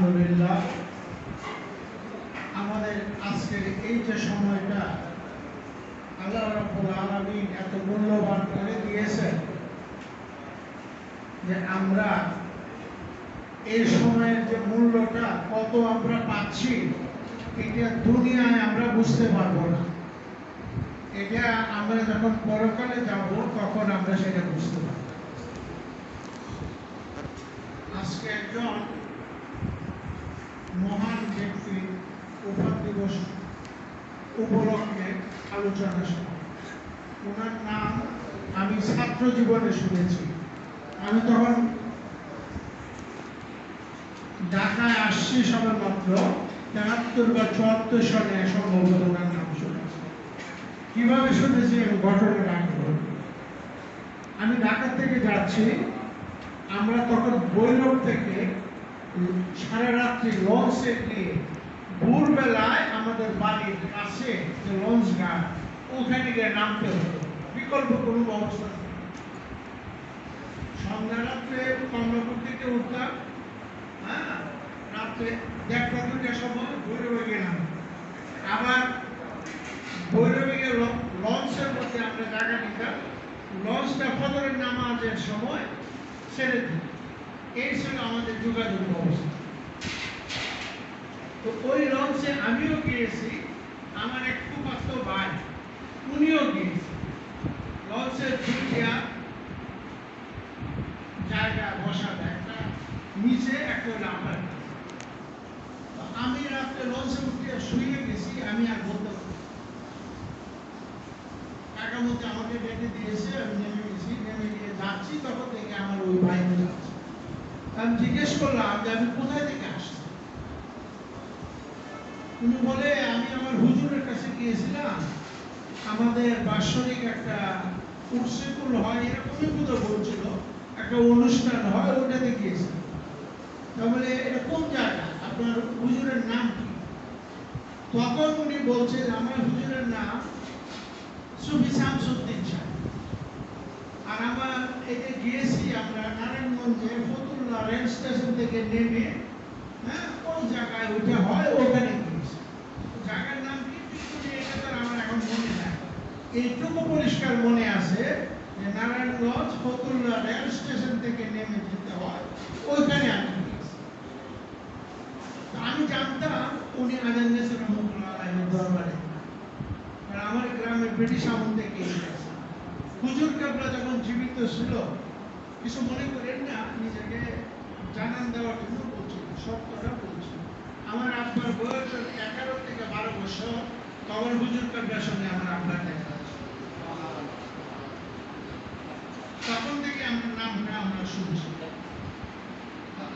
আলহামদুলিল্লাহ আমাদের আজকের এই যে সময়টা আল্লাহ রাব্বুল আলামিন এত মূল্যবান করে দিয়েছেন যে আমরা এই সময়ের যে মূল্যটা কত আমরা পাচ্ছি এটা দুনিয়ায় আমরা বুঝতে পারবো না। এটা আমরা যখন পরকালে যাব তখন আমরা সেটা বুঝতে পারব। আজকে একজন মহান ব্যক্তি উপাধ দিবস উপলক্ষে আলোচনা সভা। ওনার নাম আমি ছাত্র জীবনে শুনেছি। আমি তখন ঢাকায় আসছি সবে মাত্র 73 বা 74 সালে সম্ভবত ওনার নাম শুনেছি। কিভাবে শুনেছি ঘটনাটা আমি ঢাকা থেকে যাচ্ছি, আমরা তখন বৈরব থেকে সারা রাত্রি লঞ্চে গিয়ে ভোরবেলায় আমাদের বাড়ির কাছে যে লঞ্চ ঘাট ওখানে গিয়ে নামতে হতো, বিকল্প কোনো ব্যবস্থা নেই। সন্ধ্যা রাত্রে কমলাপুর থেকে উঠতাম, রাত্রে 1টা-2টার সময় ভৈরবে গেলাম, আবার ভৈরবে গিয়ে লঞ্চের মধ্যে আমরা জায়গা নিতাম, লঞ্চটা ফজরের নামাজের সময় ছেড়ে দিই। এই ছিল আমাদের যোগাযোগ ব্যবস্থা। তো ওই লঞ্চে আমিও গিয়েছি, আমার এক ফুফাতো ভাই উনিও গিয়েছে। লঞ্চের দুইটা জায়গা বসা, একটা নিচে একটা লাফার। আমি রাত্রে লঞ্চে উঠে শুয়ে গেছি, আমি আর বলতে পারি টাকার মধ্যে আমাকে ডেকে দিয়েছে, আমি নেমে গেছি, নেমে গিয়ে যাচ্ছি, তখন থেকে আমার ওই ভাইকে যাচ্ছে। আমি জিজ্ঞেস করলাম যে আমি কোথায় থেকে আসছি। উনি বলে আমি আমার হুজুরের কাছে গিয়েছিলাম, আমাদের বাৎসরিক একটা উৎসকুল হয়, এরকমই বোধহয় বলছিল, একটা অনুষ্ঠান হয়, ওটাতে গিয়েছিল। তাহলে এটা কোন জায়গা, আপনার হুজুরের নাম কি? তখন উনি বলছেন আমার হুজুরের নাম সুফি শামসুদ্দিন সাহেব। আর আমার এই যে গিয়েছি আমরা নারায়ণগঞ্জে ফতুল্লা রেল স্টেশন থেকে নেমে কোন জায়গায় ওইটা হয় ওখানে গিয়েছি। জায়গার নাম কি এটা তো আমার এখন মনে নাই, এইটুকু পরিষ্কার মনে আছে যে নারায়ণগঞ্জ ফতুল্লা রেল স্টেশন থেকে নেমে যেতে হয়, ওইখানে আমি গিয়েছি। আমি জানতাম উনি আজান নেছেন রহমতুল্লাহ আলাইহির দরবারে, আর আমার গ্রামে ব্রিটিশ আমল থেকে এসেছে। হুজুর কেবলা যখন জীবিত ছিল, কিছু মনে করেন না, নিজেকে জানান দেওয়ার জন্য বলছি, সত্যটা বলছি। আমার আব্বার বয়স 11 থেকে 12 বছর, তখন হুজুর কেবলার সঙ্গে আমার আব্বার দেখা আছে। তখন থেকে আমার নামটা আমরা শুনছি।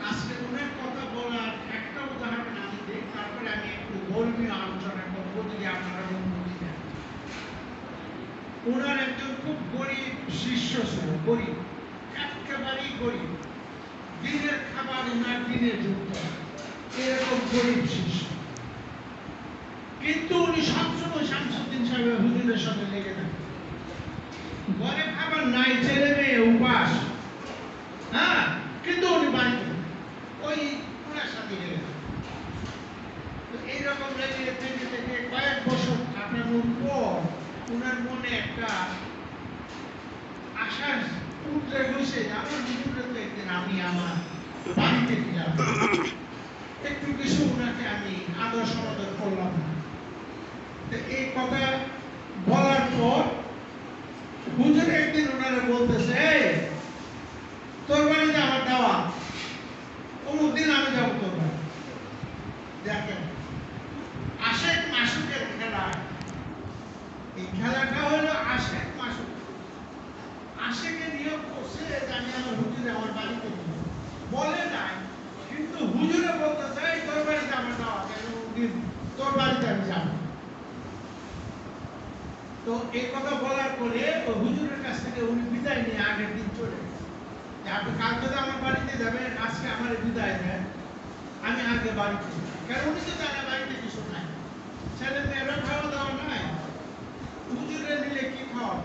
আজকে অনেক কথা বলার একটা উদাহরণ আমি দিই, তারপরে আমি একটু ধর্মীয় আলোচনা করবো যদি আপনারা অনুমতি দেন। ওনার একজন খুব গরিব শিষ্য ছিল, গরিব, একেবারেই গরিব, দিনের খাবার ওনার দিনে যুক্ত, এরকম গরিব শিষ্য। কিন্তু উনি সবসময় শামসুদ্দিন সাহেবের হুজুরের সঙ্গে লেগে থাকতেন। ঘরে খাবার নাই, ছেলে মেয়ে উপাস, কিন্তু উনি বাড়িতে ওই ওনার সাথে লেগে থাকতেন। এইরকম লেগে থেকে থেকে কয়েক বছর কাটানোর পর ওনার মনে একটা আশার উদ্রেক হয়েছে, আমার হুজুরের তো একদিন আমি আমার বাড়িতে যাব, একটু কিছু ওনাকে আমি আদর সমাদর করলাম না। এই কথা বলার পর হুজুর একদিন ওনারা বলতেছে, এই তোর বাড়িতে আমার দাওয়া, অমুক দিন আমি যাবো তোর বাড়ি। দেখেন আশেক মাসুকের খেলা, এই খেলাটা হলো আশেক মাসুক। আশেকে নিয়োগ করছে যে আমি আমার হুজুরে আমার বাড়িতে বলে নাই, কিন্তু হুজুরে বলতে চাই তোর বাড়িতে আমার যাওয়া, তোর বাড়িতে আমি যাব। তো এই কথা বলার পরে হুজুরের কাছ থেকে উনি বিদায় নিয়ে আগের দিন চলে গেছে, যে আপনি কালকে তো আমার বাড়িতে যাবেন, আজকে আমার বিদায় দেন, আমি আগে বাড়িতে। কারণ উনি তো জানে বাড়িতে কিছু নাই, ছেলে মেয়েরা খাওয়া দাওয়া নাই, হুজুরে নিলে কি খাওয়া।